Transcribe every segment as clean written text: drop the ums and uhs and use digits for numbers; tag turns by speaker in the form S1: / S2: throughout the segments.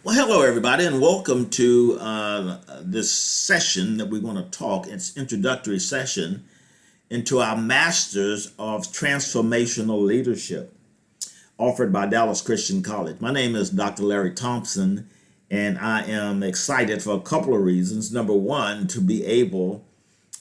S1: Well, hello, everybody, and welcome to this session that we're going to talk. It's introductory session into our Masters of Transformational Leadership offered by Dallas Christian College. My name is Dr. Larry Thompson, and I am excited for a couple of reasons. Number one, to be able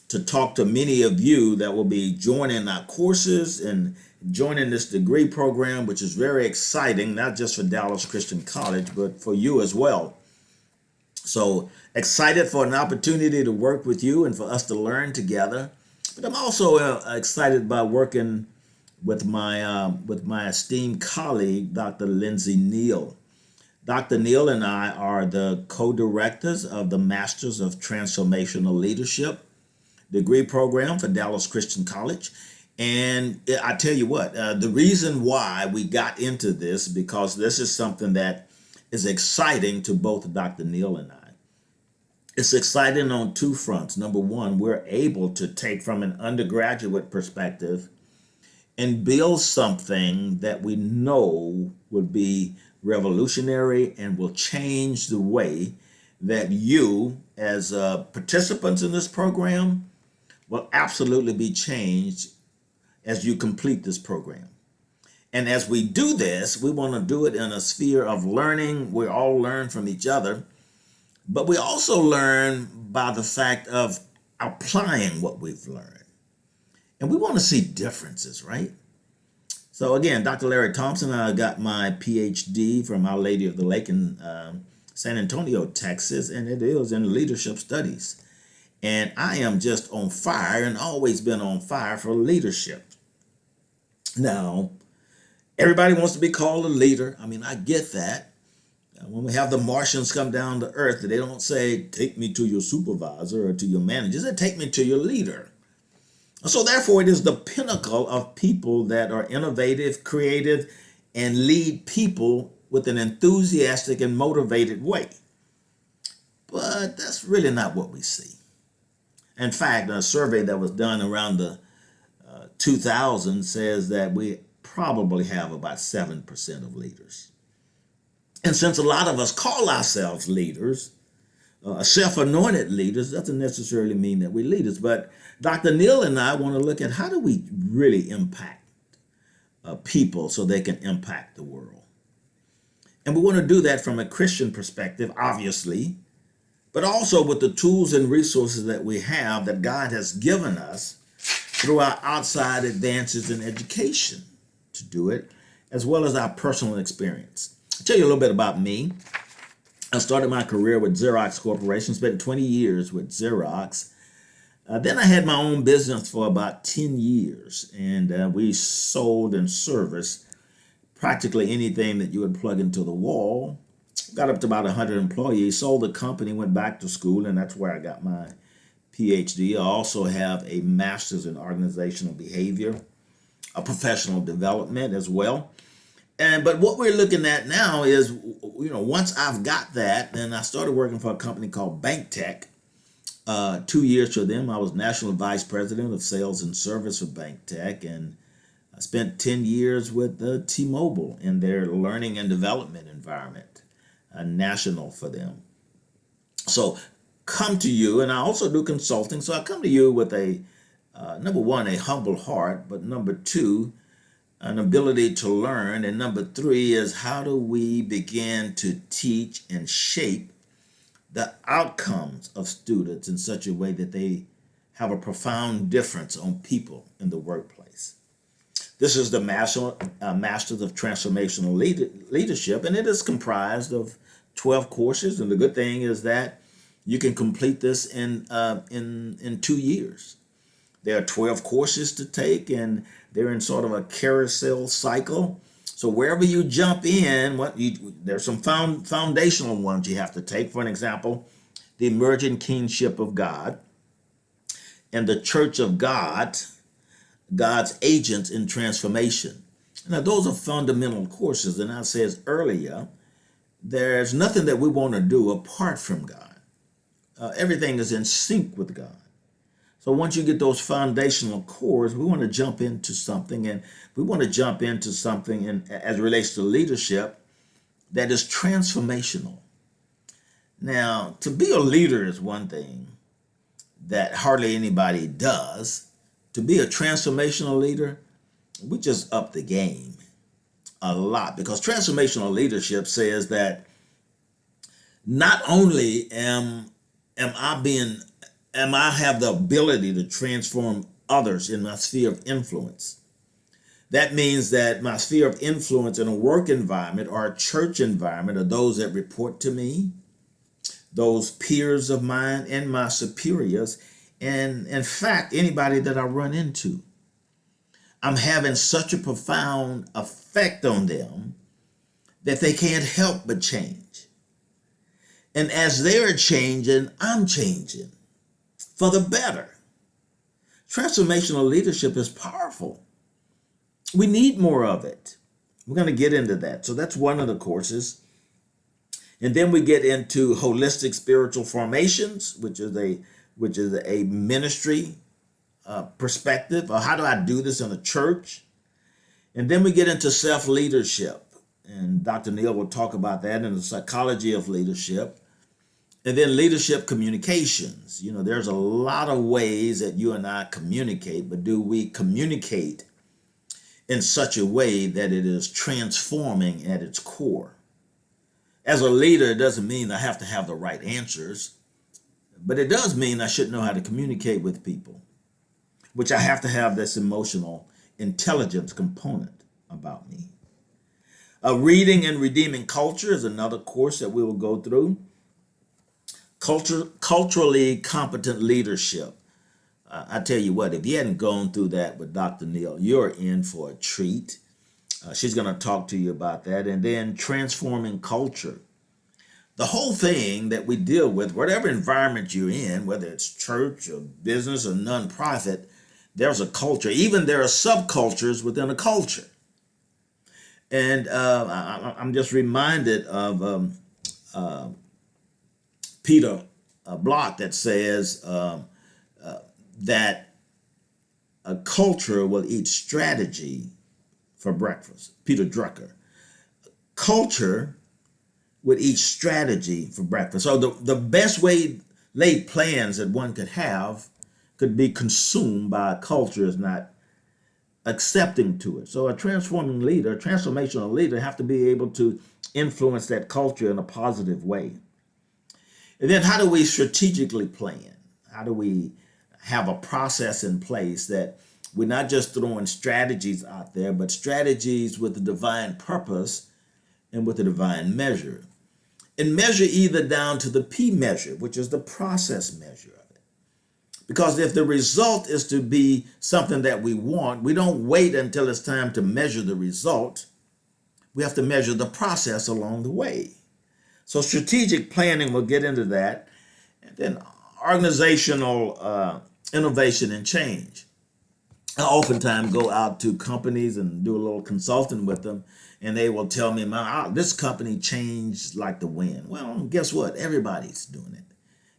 S1: to talk to many of you that will be joining our courses and joining this degree program, which is very exciting, not just for Dallas Christian College, but for you as well. So excited for an opportunity to work with you and for us to learn together. But I'm also excited by working with my esteemed colleague, Dr. Lindsay Neal. Dr. Neal and I are the co-directors of the Masters of Transformational Leadership degree program for Dallas Christian College. And I tell you what, the reason why we got into this, because this is something that is exciting to both Dr. Neal and I. It's exciting on two fronts. Number one, we're able to take from an undergraduate perspective and build something that we know will be revolutionary and will change the way that you, as participants in this program, will absolutely be changed as you complete this program. And as we do this, we want to do it in a sphere of learning. We all learn from each other, but we also learn by the fact of applying what we've learned. And we want to see differences, right? So again, Dr. Larry Thompson, I got my PhD from Our Lady of the Lake in San Antonio, Texas, and it is in leadership studies. And I am just on fire and always been on fire for leadership. Now, everybody wants to be called a leader. I mean, I get that. When we have the Martians come down to Earth, they don't say, take me to your supervisor or to your manager. They say, take me to your leader. So therefore, it is the pinnacle of people that are innovative, creative, and lead people with an enthusiastic and motivated way. But that's really not what we see. In fact, a survey that was done around the 2000 says that we probably have about 7% of leaders. And since a lot of us call ourselves leaders, self-anointed leaders, doesn't necessarily mean that we're leaders. But Dr. Neal and I want to look at how do we really impact people so they can impact the world. And we want to do that from a Christian perspective, obviously, but also with the tools and resources that we have that God has given us through our outside advances in education to do it, as well as our personal experience. I'll tell you a little bit about me. I started my career with Xerox Corporation, spent 20 years with Xerox. Then I had my own business for about 10 years, and we sold and serviced practically anything that you would plug into the wall. Got up to about 100 employees, sold the company, went back to school, and that's where I got my PhD. I also have a master's in organizational behavior, a professional development as well. But what we're looking at now is, once I've got that, then I started working for a company called Bank Tech. 2 years for them, I was National Vice President of Sales and Service for Bank Tech, and I spent 10 years with T-Mobile in their learning and development environment. National for them. So come to you, and I also do consulting. So I come to you with number one, a humble heart, but number two, an ability to learn. And number three is how do we begin to teach and shape the outcomes of students in such a way that they have a profound difference on people in the workplace. This is the Masters of Transformational Leadership, and it is comprised of 12 courses. And the good thing is that you can complete this in 2 years. There are 12 courses to take, and they're in sort of a carousel cycle. So wherever you jump in, there's some foundational ones you have to take. For an example, the Emerging Kingship of God and the Church of God, God's Agents in Transformation. Now, those are fundamental courses, and I said earlier, there's nothing that we want to do apart from God. Everything is in sync with God. So once you get those foundational cores, we want to jump into something, and we want to jump into something as it relates to leadership that is transformational. Now, to be a leader is one thing that hardly anybody does. To be a transformational leader, we just up the game a lot, because transformational leadership says that not only am I have the ability to transform others in my sphere of influence. That means that my sphere of influence in a work environment or a church environment are those that report to me, those peers of mine and my superiors, and in fact, anybody that I run into. I'm having such a profound effect on them that they can't help but change. And as they're changing, I'm changing for the better. Transformational leadership is powerful. We need more of it. We're going to get into that. So that's one of the courses. And then we get into holistic spiritual formations, which is a ministry perspective, or how do I do this in a church? And then we get into self-leadership. And Dr. Neal will talk about that in the psychology of leadership. And then leadership communications. There's a lot of ways that you and I communicate, but do we communicate in such a way that it is transforming at its core? As a leader, it doesn't mean I have to have the right answers, but it does mean I should know how to communicate with people, which I have to have this emotional intelligence component about me. Reading and redeeming culture is another course that we will go through. Culturally competent leadership. I tell you what, if you hadn't gone through that with Dr. Neal, you're in for a treat. She's going to talk to you about that. And then transforming culture. The whole thing that we deal with, whatever environment you're in, whether it's church or business or nonprofit, there's a culture. Even there are subcultures within a culture. And I'm just reminded of Peter Block that says that a culture will eat strategy for breakfast. Peter Drucker. Culture would eat strategy for breakfast. So the best way laid plans that one could have could be consumed by a culture is not accepting to it. So a transformational leader have to be able to influence that culture in a positive way. And then how do we strategically plan? How do we have a process in place that we're not just throwing strategies out there, but strategies with the divine purpose and with the divine measure? And measure either down to the P measure, which is the process measure of it. Because if the result is to be something that we want, we don't wait until it's time to measure the result. We have to measure the process along the way. So strategic planning, we'll get into that. And then organizational innovation and change. I oftentimes go out to companies and do a little consulting with them, and they will tell me, this company changed like the wind. Well, guess what? Everybody's doing it.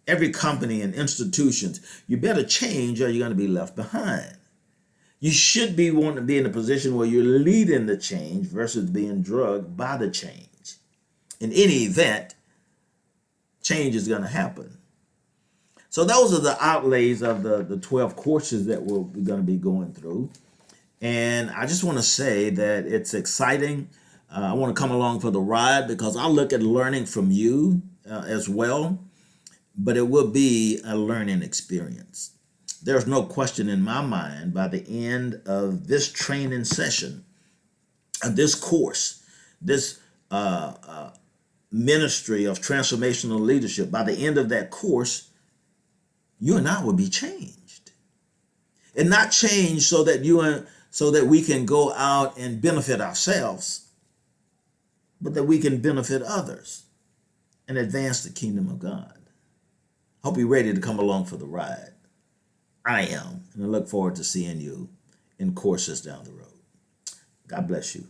S1: Every company and institutions, you better change or you're going to be left behind. You should be wanting to be in a position where you're leading the change versus being drugged by the change. In any event, change is going to happen. So those are the outlays of the 12 courses that we're going to be going through. And I just want to say that it's exciting. I want to come along for the ride because I look at learning from you as well, but it will be a learning experience. There's no question in my mind by the end of this training session, this course, this ministry of transformational leadership, by the end of that course, you and I will be changed. And not changed so that we can go out and benefit ourselves, but that we can benefit others and advance the kingdom of God. Hope you're ready to come along for the ride. I am, and I look forward to seeing you in courses down the road. God bless you.